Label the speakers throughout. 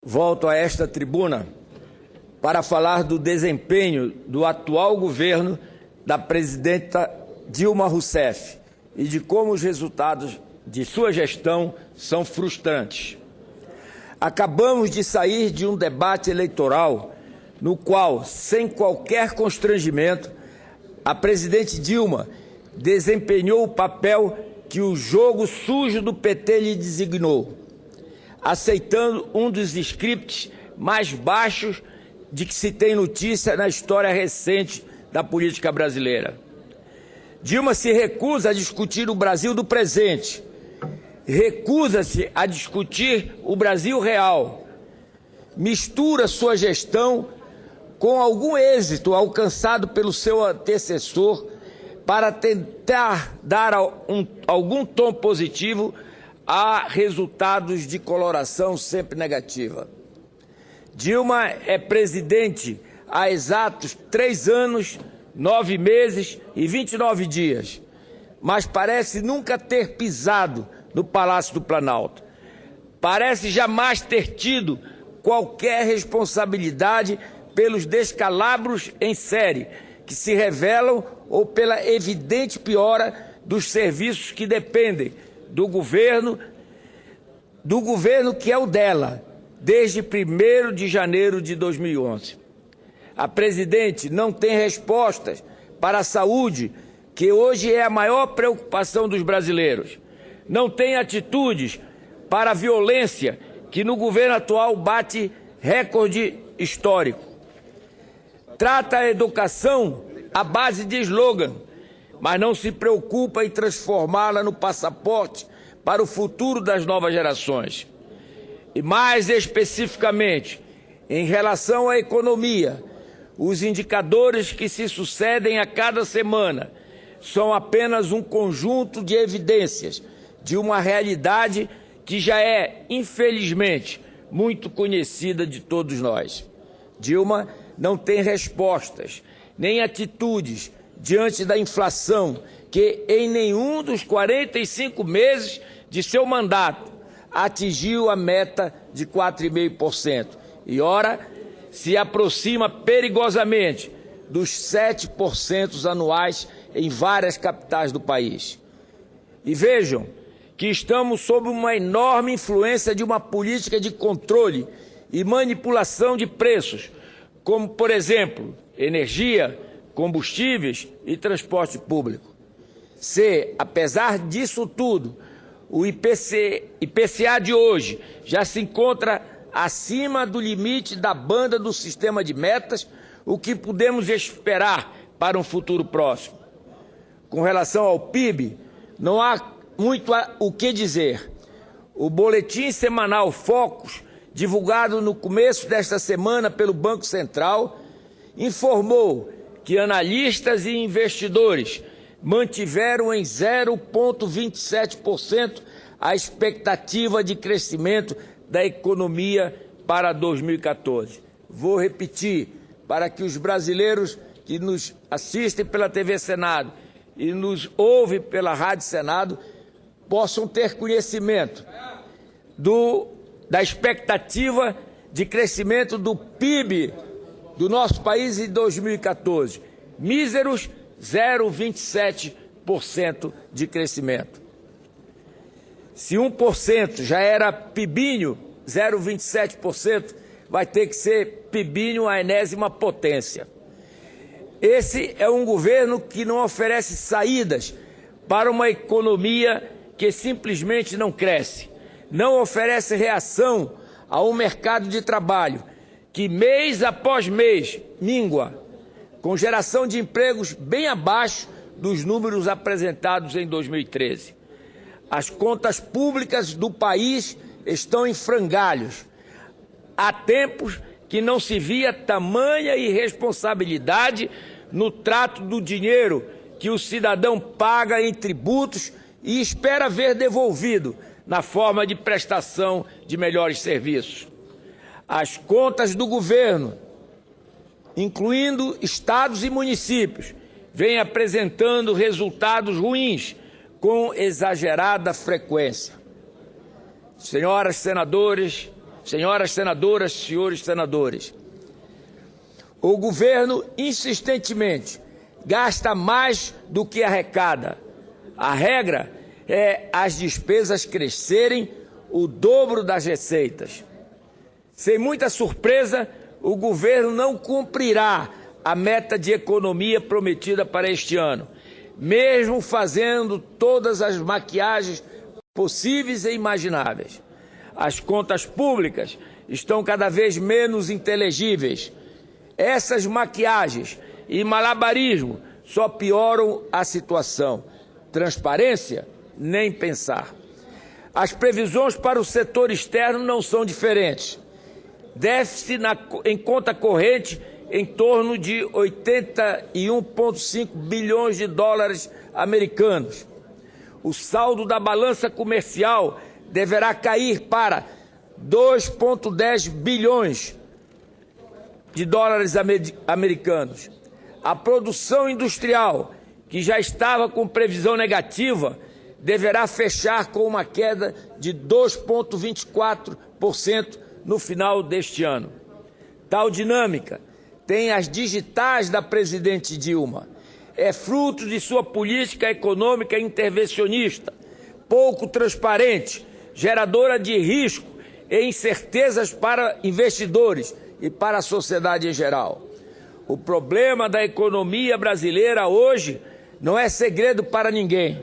Speaker 1: volto a esta tribuna para falar do desempenho do atual governo da presidenta Dilma Rousseff e de como os resultados de sua gestão são frustrantes. Acabamos de sair de um debate eleitoral no qual, sem qualquer constrangimento, a presidente Dilma desempenhou o papel que o jogo sujo do PT lhe designou, aceitando um dos scripts mais baixos de que se tem notícia na história recente da política brasileira. Dilma se recusa a discutir o Brasil do presente, recusa-se a discutir o Brasil real, mistura sua gestão com algum êxito alcançado pelo seu antecessor para tentar dar algum tom positivo a resultados de coloração sempre negativa. Dilma é presidente há exatos 3 anos, 9 meses e 29 dias, mas parece nunca ter pisado no Palácio do Planalto. Parece jamais ter tido qualquer responsabilidade pelos descalabros em série que se revelam ou pela evidente piora dos serviços que dependem do governo que é o dela, desde 1º de janeiro de 2011. A presidente não tem respostas para a saúde, que hoje é a maior preocupação dos brasileiros. Não tem atitudes para a violência, que no governo atual bate recorde histórico. Trata a educação à base de slogan, mas não se preocupa em transformá-la no passaporte para o futuro das novas gerações. E mais especificamente, em relação à economia, os indicadores que se sucedem a cada semana são apenas um conjunto de evidências de uma realidade que já é, infelizmente, muito conhecida de todos nós. Dilma não tem respostas, nem atitudes diante da inflação que em nenhum dos 45 meses de seu mandato atingiu a meta de 4,5% e, ora, se aproxima perigosamente dos 7% anuais em várias capitais do país. E vejam que estamos sob uma enorme influência de uma política de controle e manipulação de preços, como, por exemplo, energia, combustíveis e transporte público. Se, apesar disso tudo, o IPCA de hoje já se encontra acima do limite da banda do sistema de metas, o que podemos esperar para um futuro próximo? Com relação ao PIB, não há muito o que dizer. O boletim semanal Focus, divulgado no começo desta semana pelo Banco Central, informou que analistas e investidores mantiveram em 0,27% a expectativa de crescimento da economia para 2014. Vou repetir, para que os brasileiros que nos assistem pela TV Senado e nos ouvem pela Rádio Senado possam ter conhecimento da expectativa de crescimento do PIB do nosso país em 2014. Míseros 0,27% de crescimento. Se 1% já era pibinho, 0,27% vai ter que ser pibinho à enésima potência. Esse é um governo que não oferece saídas para uma economia que simplesmente não cresce. Não oferece reação a um mercado de trabalho que mês após mês mingua, com geração de empregos bem abaixo dos números apresentados em 2013. As contas públicas do país estão em frangalhos. Há tempos que não se via tamanha irresponsabilidade no trato do dinheiro que o cidadão paga em tributos e espera ver devolvido na forma de prestação de melhores serviços. As contas do governo, incluindo estados e municípios, vêm apresentando resultados ruins com exagerada frequência. Senhoras senadoras, senhoras senadoras, senhores senadores. O governo insistentemente gasta mais do que arrecada. A regra é as despesas crescerem o dobro das receitas. Sem muita surpresa, o governo não cumprirá a meta de economia prometida para este ano, mesmo fazendo todas as maquiagens possíveis e imagináveis. As contas públicas estão cada vez menos inteligíveis. Essas maquiagens e malabarismo só pioram a situação. Transparência? Nem pensar. As previsões para o setor externo não são diferentes. Déficit em conta corrente em torno de 81,5 bilhões de dólares americanos. O saldo da balança comercial deverá cair para 2,10 bilhões de dólares americanos. A produção industrial, que já estava com previsão negativa, deverá fechar com uma queda de 2,24% no final deste ano. Tal dinâmica tem as digitais da presidente Dilma. É fruto de sua política econômica intervencionista, pouco transparente, geradora de risco e incertezas para investidores e para a sociedade em geral. O problema da economia brasileira hoje não é segredo para ninguém.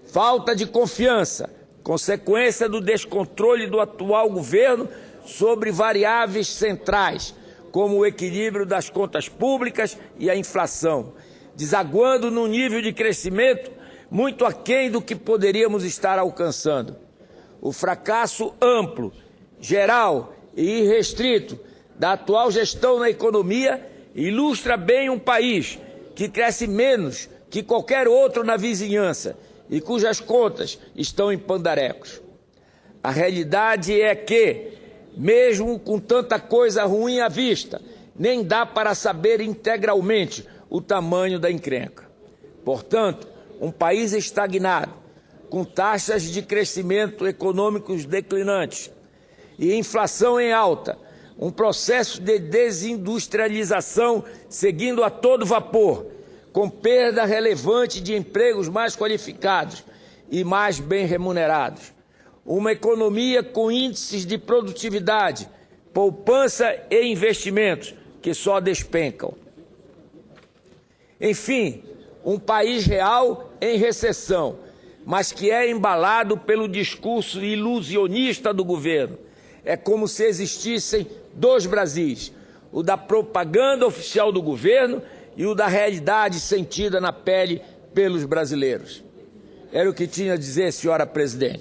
Speaker 1: Falta de confiança, consequência do descontrole do atual governo sobre variáveis centrais, como o equilíbrio das contas públicas e a inflação, desaguando num nível de crescimento muito aquém do que poderíamos estar alcançando. O fracasso amplo, geral e irrestrito da atual gestão na economia ilustra bem um país que cresce menos que qualquer outro na vizinhança e cujas contas estão em pandarecos. A realidade é que, mesmo com tanta coisa ruim à vista, nem dá para saber integralmente o tamanho da encrenca. Portanto, um país estagnado, com taxas de crescimento econômicos declinantes e inflação em alta, um processo de desindustrialização seguindo a todo vapor, com perda relevante de empregos mais qualificados e mais bem remunerados. Uma economia com índices de produtividade, poupança e investimentos que só despencam. Enfim, um país real em recessão, mas que é embalado pelo discurso ilusionista do governo. É como se existissem dois Brasis, o da propaganda oficial do governo e o da realidade sentida na pele pelos brasileiros. Era o que tinha a dizer, senhora presidente.